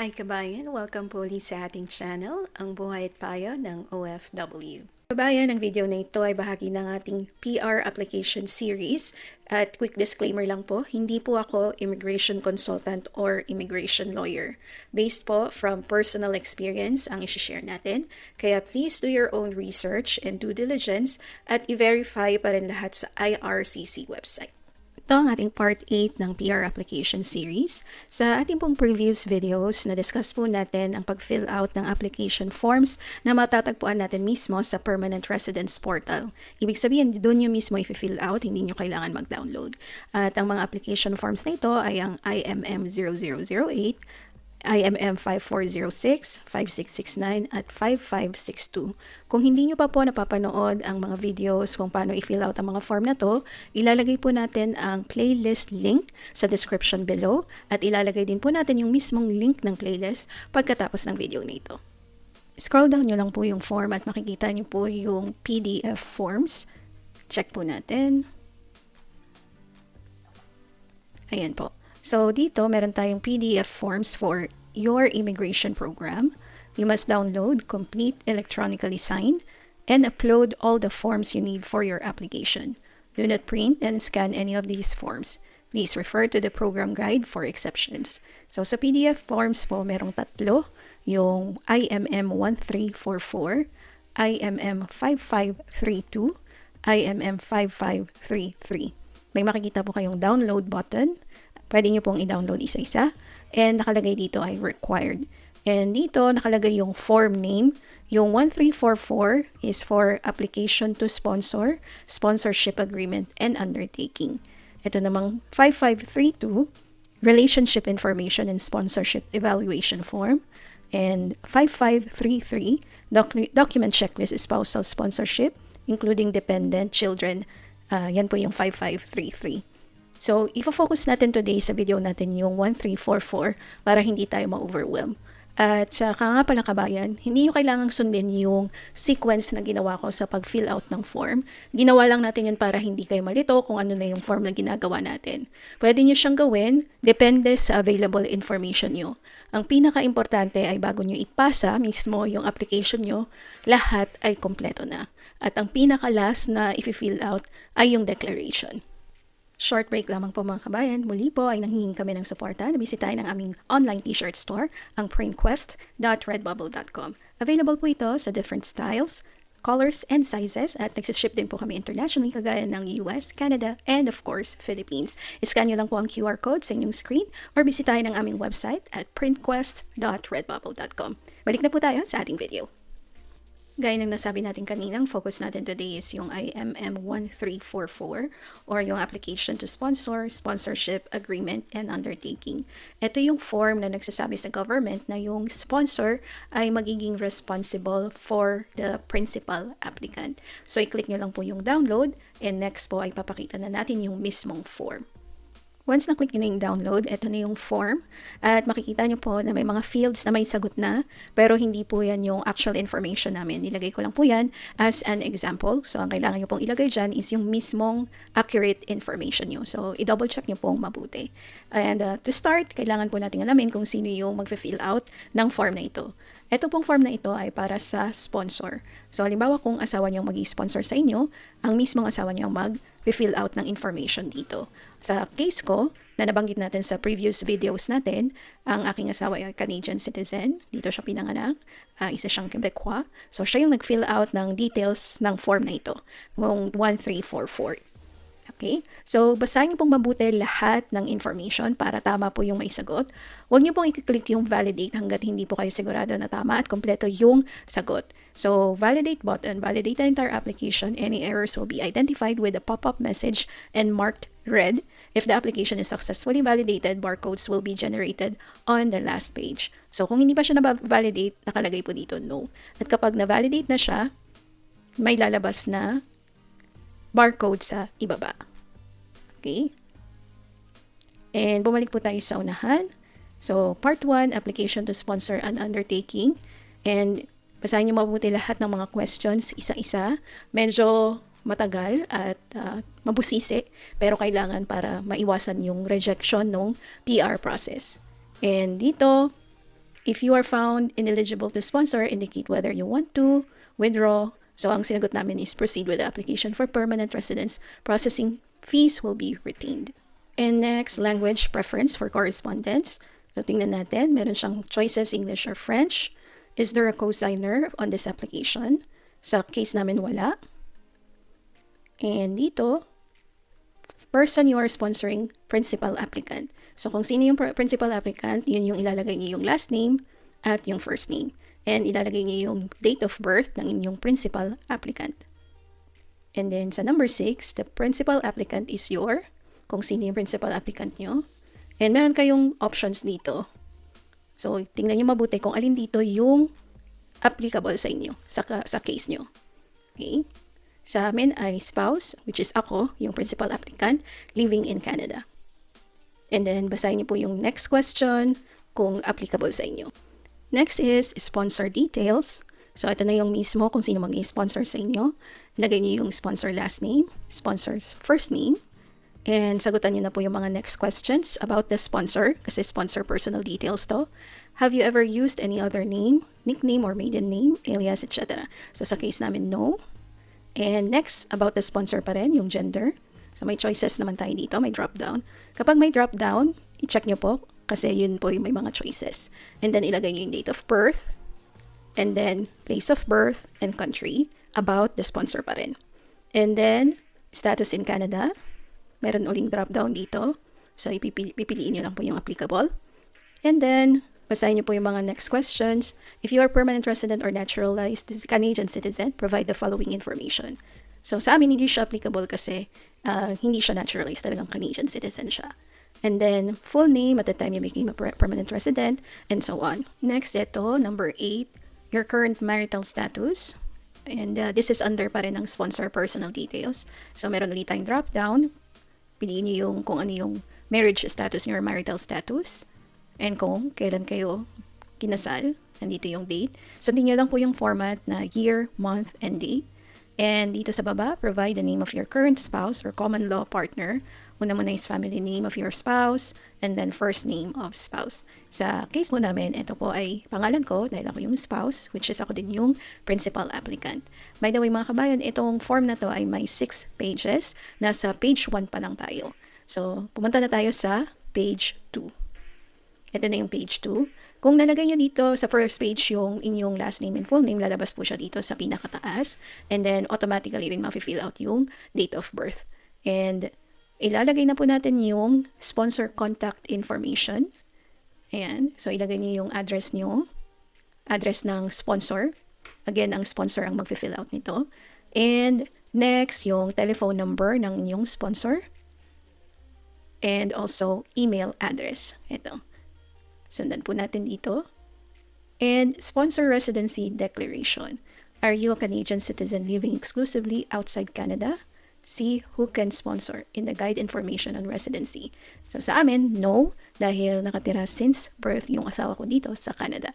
Hi kabayan! Welcome po ulit sa ating channel, ang Buhay at Payo ng OFW. Kabayan, ang video na ito ay bahagi ng ating PR application series. At quick disclaimer lang po, hindi po ako immigration consultant or immigration lawyer. Based po from personal experience ang isi-share natin. Kaya please do your own research and due diligence at i-verify pa rin lahat sa IRCC website. Ito ang ating part 8 ng PR application series. Sa ating pong previous videos, na-discuss po natin ang pag-fill out ng application forms na matatagpuan natin mismo sa Permanent Residence Portal. Ibig sabihin, doon nyo mismo i-fill out, hindi nyo kailangan mag-download. At ang mga application forms na ito ay ang IMM 0008, IMM 5406, 5669 at 5562. Kung hindi nyo pa po napapanood ang mga videos kung paano i-fill out ang mga form na to, ilalagay po natin ang playlist link sa description below at ilalagay din po natin yung mismong link ng playlist pagkatapos ng video na ito. Scroll down nyo lang po yung form at makikita nyo po yung PDF forms. Check po natin. Ayan po. So, dito, meron tayong PDF forms for your immigration program. You must download, complete, electronically signed, and upload all the forms you need for your application. Do not print and scan any of these forms. Please refer to the program guide for exceptions. So, sa PDF forms po, merong tatlo. Yung IMM 1344, IMM 5532, IMM 5533. May makikita po kayong download button. Pwede nyo pong i-download isa-isa. And nakalagay dito ay required. And dito nakalagay yung form name. Yung 1344 is for application to sponsor, sponsorship agreement, and undertaking. Ito namang 5532, relationship information and sponsorship evaluation form. And 5533, document checklist spousal sponsorship, including dependent children. Yan po yung 5533. So, ifo-focus natin today sa video natin yung 1344 para hindi tayo ma-overwhelm. At saka nga pala kabayan, hindi nyo kailangang sundin yung sequence na ginawa ko sa pag-fill out ng form. Ginawa lang natin yun para hindi kayo malito kung ano na yung form na ginagawa natin. Pwede nyo siyang gawin, depende sa available information nyo. Ang pinaka-importante ay bago nyo ipasa mismo yung application nyo, lahat ay kompleto na. At ang pinaka-last na i-fill out ay yung declaration. Short break lamang po mga kabayan. Muli po ay nanghihingi kami ng suporta na bisitahin ang aming online t-shirt store, ang printquest.redbubble.com. Available po ito sa different styles, colors, and sizes at nagsiship din po kami internationally kagaya ng US, Canada, and of course, Philippines. Iscan nyo lang po ang QR code sa inyong screen or bisitahin ang aming website at printquest.redbubble.com. Balik na po tayo sa ating video. Gaya ng nasabi natin kaninang, focus natin today is yung IMM 1344 or yung application to sponsor, sponsorship, agreement, and undertaking. Ito yung form na nagsasabi sa government na yung sponsor ay magiging responsible for the principal applicant. So, i-click nyo lang po yung download and next po ay papakita na natin yung mismong form. Once na-click nyo na yung download, ito na yung form. At makikita nyo po na may mga fields na may sagot na, pero hindi po yan yung actual information namin. Nilagay ko lang po yan as an example. So, ang kailangan nyo pong ilagay dyan is yung mismong accurate information nyo. So, i-double check nyo pong mabuti. And to start, kailangan po natin alamin kung sino yung mag-fill out ng form na ito. Ito pong form na ito ay para sa sponsor. So, halimbawa kung asawa nyo mag-sponsor sa inyo, ang mismong asawa nyo mag-fill out ng information dito. Sa case ko, na nabanggit natin sa previous videos natin, ang aking asawa ay Canadian citizen. Dito siya pinanganak. Isa siyang Quebecois. So, siya yung nag-fill out ng details ng form na ito. Yung 1344. Okay? So, basahin niyo pong mabuti lahat ng information para tama po yung may sagot. Huwag niyo pong i-click yung validate hanggat hindi po kayo sigurado na tama at kompleto yung sagot. So, validate button, validate the entire application. Any errors will be identified with a pop-up message and marked red. If the application is successfully validated, barcodes will be generated on the last page. So, kung hindi pa siya na-validate, nakalagay po dito no. At kapag na-validate na siya, may lalabas na barcode sa ibaba. Okay? And bumalik po tayo sa unahan. So, part 1, application to sponsor an undertaking. And basahin niyo mabuti lahat ng mga questions, isa-isa. Medyo matagal at mabusisi, pero kailangan para maiwasan yung rejection ng PR process. And dito, If you are found ineligible to sponsor, indicate whether you want to withdraw. So ang sinagot namin is proceed with the application for permanent residence. Processing fees will be retained. And next, language preference for correspondence. So tingnan natin, meron siyang choices English or French. Is there a co-signer on this application? Sa case namin wala. And dito, person you are sponsoring, principal applicant. So kung sino yung principal applicant, yun yung ilalagay niyo yung last name at yung first name. And ilalagay niyo yung date of birth ng inyong principal applicant. And then sa number 6, the principal applicant is kung sino yung principal applicant nyo. And meron kayong options dito. So tingnan nyo mabuti kung alin dito yung applicable sa inyo, sa case nyo. Okay? Sa amin ay spouse, which is ako, yung principal applicant, living in Canada. And then, basahin niyo po yung next question kung applicable sa inyo. Next is sponsor details. So, ito na yung mismo kung sino mag-sponsor sa inyo. Lagay niyo yung sponsor last name, sponsor's first name, and sagutan niyo na po yung mga next questions about the sponsor, kasi sponsor personal details to. Have you ever used any other name, nickname, or maiden name, alias, etc.? So, sa case namin, no. And next, about the sponsor pa rin, yung gender. So may choices naman tayo dito, may drop down. Kapag may drop down, i-check nyo po kasi yun po yung may mga choices. And then ilagay nyo yung date of birth, and then place of birth and country, about the sponsor pa rin. And then, status in Canada, meron uling drop down dito. So pipiliin nyo lang po yung applicable. And then, basahin niyo po yung mga next questions. If you are permanent resident or naturalized Canadian citizen, provide the following information. So sa amin, hindi siya applicable kasi hindi siya naturalized, talagang Canadian citizen siya. And then, full name at the time you became a permanent resident, and so on. Next, ito, number 8, your current marital status. And this is under pa rin ng sponsor personal details. So meron ulit tayong drop down. Piliin niyo yung kung ano yung marriage status niyo or marital status. And kung kailan kayo kinasal, nandito yung date. Sundin nyo lang po yung format na year, month, and day. And dito sa baba, provide the name of your current spouse or common law partner. Una muna is family name of your spouse, and then first name of spouse. Sa case po namin, ito po ay pangalan ko dahil ako yung spouse, which is ako din yung principal applicant. By the way mga kabayan, itong form na to ay may 6 pages. Nasa page 1 pa lang tayo. So, pumunta na tayo sa page 2. Ito na yung page 2. Kung nalagay nyo dito sa first page yung inyong last name and full name, lalabas po siya dito sa pinakataas. And then, automatically rin ma-fill out yung date of birth. And ilalagay na po natin yung sponsor contact information. Ayan. So, ilagay nyo yung address nyo. Address ng sponsor. Again, ang sponsor ang mag-fill out nito. And next, yung telephone number ng inyong sponsor. And also, email address. Ito. Sundan po natin dito. And sponsor residency declaration. Are you a Canadian citizen living exclusively outside Canada? See who can sponsor in the guide information on residency. So sa amin, no, dahil nakatira since birth yung asawa ko dito sa Canada.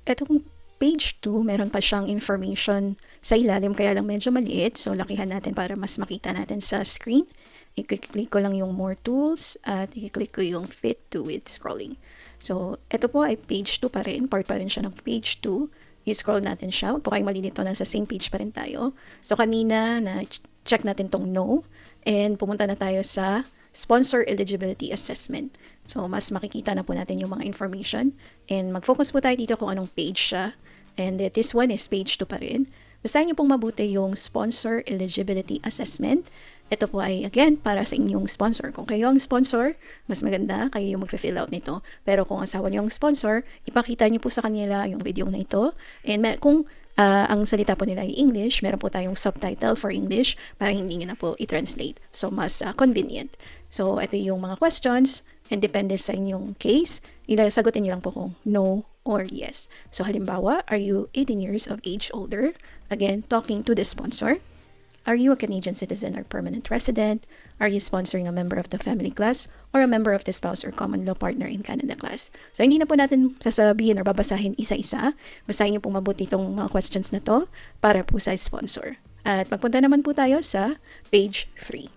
Etong page 2, meron pa siyang information sa ilalim kaya lang medyo maliit. So lakihan natin para mas makita natin sa screen. I-click ko lang yung more tools at i-click ko yung fit to with scrolling. So, ito po ay page 2 pa rin. Part pa rin siya ng page 2. I-scroll natin siya. Huwag po kayong malilito, nasa same page pa rin tayo. So, kanina na-check natin tong no. And pumunta na tayo sa sponsor eligibility assessment. So, mas makikita na po natin yung mga information. And mag-focus po tayo dito kung anong page siya. And this one is page 2 pa rin. Basahin niyo pong mabuti yung sponsor eligibility assessment. Ito po ay, again, para sa inyong sponsor. Kung kayo ang sponsor, mas maganda, kayo yung mag-fill out nito. Pero kung asawa niyo ang sponsor, ipakita niyo po sa kanila yung video na ito. And kung ang salita po nila ay English, meron po tayong subtitle for English para hindi niyo na po i-translate. So, mas convenient. So, ito yung mga questions. And depende sa inyong case, sagutin niyo lang po kung no or yes. So, halimbawa, are you 18 years of age older? Again, talking to the sponsor. Are you a Canadian citizen or permanent resident? Are you sponsoring a member of the family class or a member of the spouse or common law partner in Canada class? So, hindi na po natin sasabihin or babasahin isa-isa. Basahin niyo po mabuti itong mga questions na to para po sa sponsor. At magpunta naman po tayo sa page 3.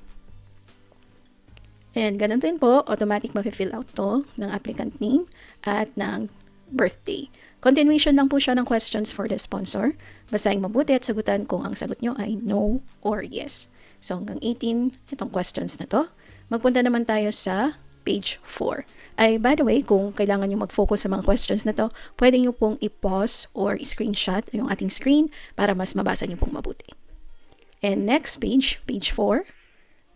And ganun din po, automatic ma-fill out to ng applicant name at ng birthday. Continuation lang po siya ng questions for the sponsor. Basahin mabuti at sagutan kung ang sagot nyo ay no or yes. So hanggang 18 itong questions na to. Magpunta naman tayo sa page 4. Ay, by the way, kung kailangan nyo mag-focus sa mga questions na to, pwede nyo pong i-pause or i-screenshot yung ating screen para mas mabasa nyo pong mabuti. And next page, page 4.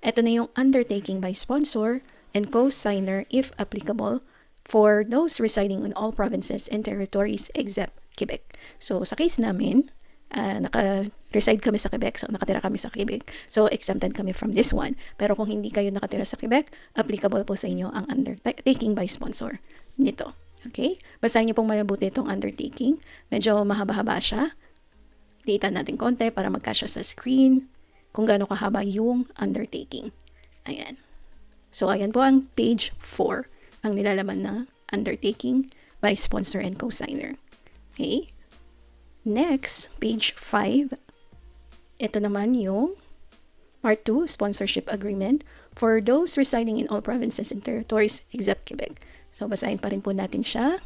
Ito na yung undertaking by sponsor and co-signer if applicable for those residing in all provinces and territories except Quebec. So sa case namin, naka-reside kami sa Quebec, so nakatira kami sa Quebec. So exempted kami from this one. Pero kung hindi kayo nakatira sa Quebec, applicable po sa inyo ang undertaking by sponsor nito. Okay? Basahin niyo pong mabuti itong undertaking. Medyo mahaba-haba siya. Liitan natin konti para magkasya sa screen kung gaano kahaba yung undertaking. Ayan. So, ayan po ang page 4, ang nilalaman na undertaking by sponsor and co-signer. Okay? Next, page 5. Ito naman yung part 2, sponsorship agreement for those residing in all provinces and territories except Quebec. So, basahin pa rin po natin siya.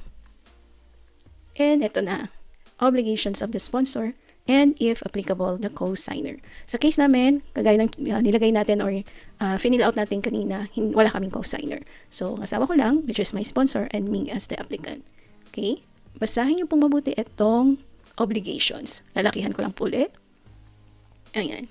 And ito na, obligations of the sponsor and if applicable, the co-signer. Sa case namin, kagaya ng nilagay natin or fill out natin kanina, wala kaming co-signer. So, ang asawa ko lang, which is my sponsor, and me as the applicant. Okay? Basahin niyo pong mabuti itong obligations. Lalakihan ko lang po ulit. Ayan.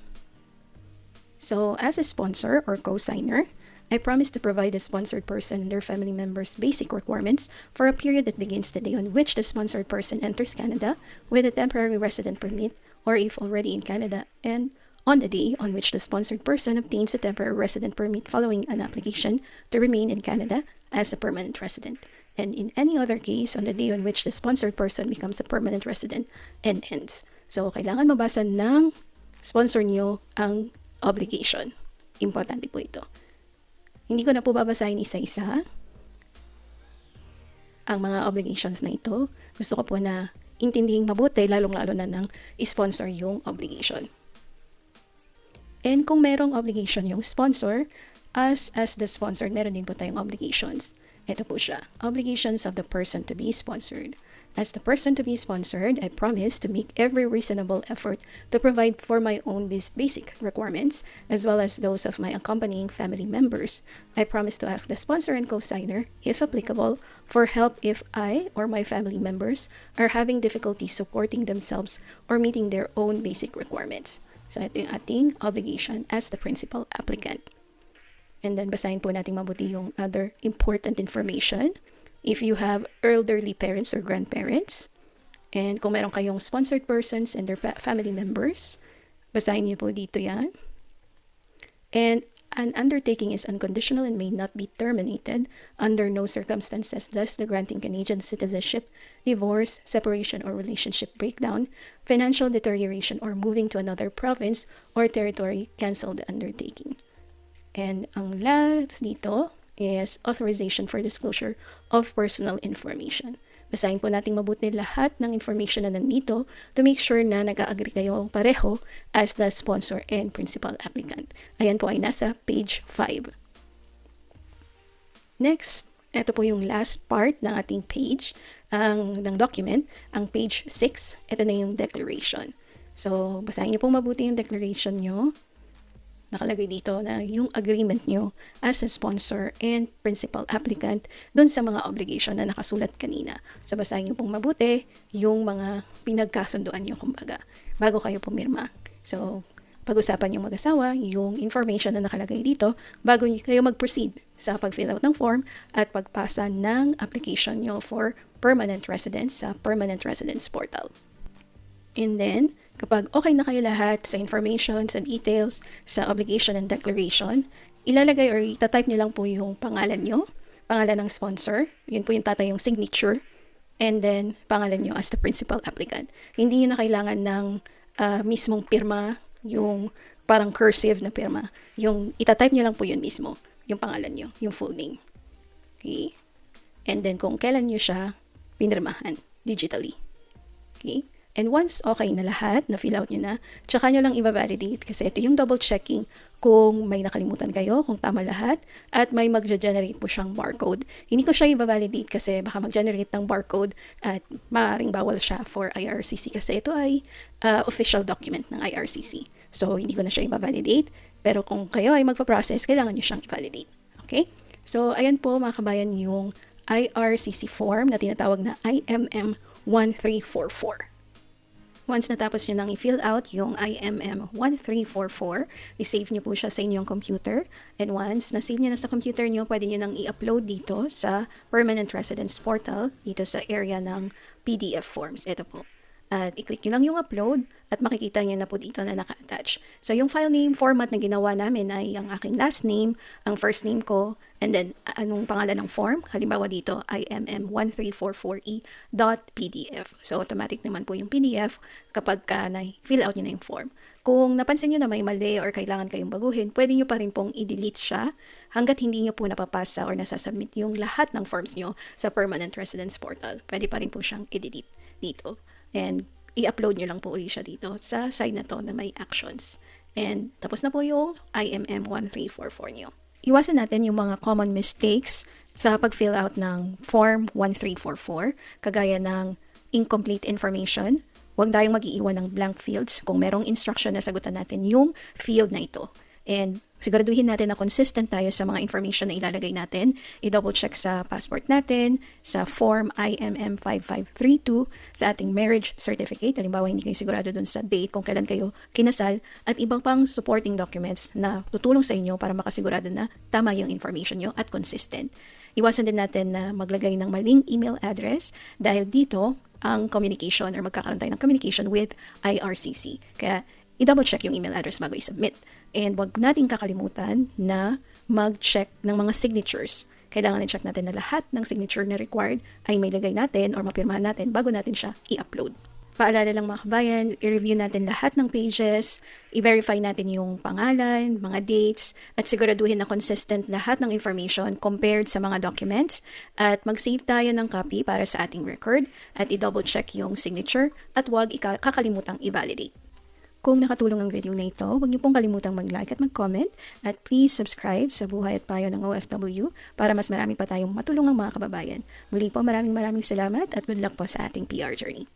So, as a sponsor or co-signer, I promise to provide the sponsored person and their family members basic requirements for a period that begins the day on which the sponsored person enters Canada with a temporary resident permit or if already in Canada, and on the day on which the sponsored person obtains a temporary resident permit following an application to remain in Canada as a permanent resident, and in any other case on the day on which the sponsored person becomes a permanent resident and ends. So, kailangan mabasa ng sponsor nyo ang obligation. Importante po ito. Hindi ko na po babasahin isa-isa ang mga obligations na ito. Gusto ko po na intindihing mabuti, lalong-lalo na ng sponsor yung obligation. And kung merong obligation yung sponsor, as the sponsor, meron din po tayong obligations. Ito po siya, obligations of the person to be sponsored. As the person to be sponsored, I promise to make every reasonable effort to provide for my own basic requirements, as well as those of my accompanying family members. I promise to ask the sponsor and co-signer, if applicable, for help if I or my family members are having difficulty supporting themselves or meeting their own basic requirements. So ito yung ating obligation as the principal applicant. And then basahin po natin mabuti yung other important information. If you have elderly parents or grandparents, and kung meron kayong sponsored persons and their family members, basahin niyo po dito yan. And an undertaking is unconditional and may not be terminated under no circumstances, thus the granting Canadian citizenship, divorce, separation or relationship breakdown, financial deterioration, or moving to another province or territory cancel the undertaking. And ang last dito is authorization for disclosure of personal information. Basahin po natin mabuti lahat ng information na nandito to make sure na nag-agree kayo pareho as the sponsor and principal applicant. Ayan po ay nasa page 5. Next, ito po yung last part ng ating page ng document, ang page 6. Ito na yung declaration. So, basahin niyo po mabuti yung declaration nyo. Nakalagay dito na yung agreement nyo as a sponsor and principal applicant dun sa mga obligation na nakasulat kanina. So, basahin nyo pong mabuti yung mga pinagkasunduan nyo, kumbaga, bago kayo pumirma. So, pag-usapan yung mag-asawa, yung information na nakalagay dito, bago kayo mag-proceed sa pag-fill out ng form at pagpasa ng application nyo for permanent residence sa Permanent Residence Portal. And then, kapag okay na kayo lahat sa information, sa details, sa obligation and declaration, ilalagay or itatype nyo lang po yung pangalan nyo, pangalan ng sponsor, yun po yung tatay yung signature, and then pangalan nyo as the principal applicant. Hindi nyo na kailangan ng mismong pirma, yung parang cursive na pirma. Yung itatype nyo lang po yun mismo, yung pangalan nyo, yung full name. Okay? And then kung kailan nyo siya pinirmahan digitally. Okay? And once okay na lahat, na-fill out nyo na, tsaka nyo lang i-validate kasi ito yung double checking kung may nakalimutan kayo, kung tama lahat, at may mag-generate po siyang barcode. Hindi ko siya i-validate kasi baka mag-generate ng barcode at maaaring bawal siya for IRCC kasi ito ay official document ng IRCC. So, hindi ko na siya i-validate. Pero kung kayo ay magpa-process, kailangan nyo siyang i-validate. Okay? So, ayan po mga kabayan yung IRCC form na tinatawag na IMM 1344. Once natapos nyo nang i-fill out yung IMM 1344, i-save nyo po siya sa inyong computer. And once na-save nyo na sa computer nyo, pwede nyo nang i-upload dito sa Permanent Residence Portal, dito sa area ng PDF forms. Ito po. At i-click nyo lang yung upload at makikita nyo na po dito na naka-attach. So yung file name format na ginawa namin ay ang aking last name, ang first name ko, and then anong pangalan ng form. Halimbawa dito, IMM1344e.pdf. So automatic naman po yung PDF kapag na-fill out nyo na yung form. Kung napansin nyo na may mali or kailangan kayong baguhin, pwede nyo pa rin pong i-delete siya hanggat hindi nyo po napapasa or nasasubmit yung lahat ng forms nyo sa Permanent Residence Portal. Pwede pa rin po siyang i-delete dito. And i-upload nyo lang po ulit siya dito sa side na to na may actions. And tapos na po yung IMM 1344 nyo. Iwasan natin yung mga common mistakes sa pag-fill out ng Form 1344, kagaya ng incomplete information. Huwag tayong mag-iiwan ng blank fields kung merong instruction na sagutan natin yung field na ito. And siguraduhin natin na consistent tayo sa mga information na ilalagay natin. I-double check sa passport natin, sa form IMM 5532, sa ating marriage certificate. Halimbawa, hindi kayo sigurado dun sa date kung kailan kayo kinasal, at ibang pang supporting documents na tutulong sa inyo para makasigurado na tama yung information nyo at consistent. Iwasan din natin na maglagay ng maling email address dahil dito ang communication or magkakaroon tayo ng communication with IRCC. Kaya i-double check yung email address bago i-submit. And wag nating kakalimutan na mag-check ng mga signatures. Kailangan i-check natin na lahat ng signature na required ay may lagay natin or mapirmahan natin bago natin siya i-upload. Paalala lang mga kabayan, i-review natin lahat ng pages, i-verify natin yung pangalan, mga dates, at siguraduhin na consistent lahat ng information compared sa mga documents, at mag-save tayo ng copy para sa ating record, at i-double check yung signature, at huwag kakalimutang i-validate. Kung nakatulong ang video na ito, huwag niyo pong kalimutang mag-like at mag-comment, at please subscribe sa Buhay at Payo ng OFW para mas marami pa tayong matulungang mga kababayan. Muli po, maraming salamat at good luck po sa ating PR journey.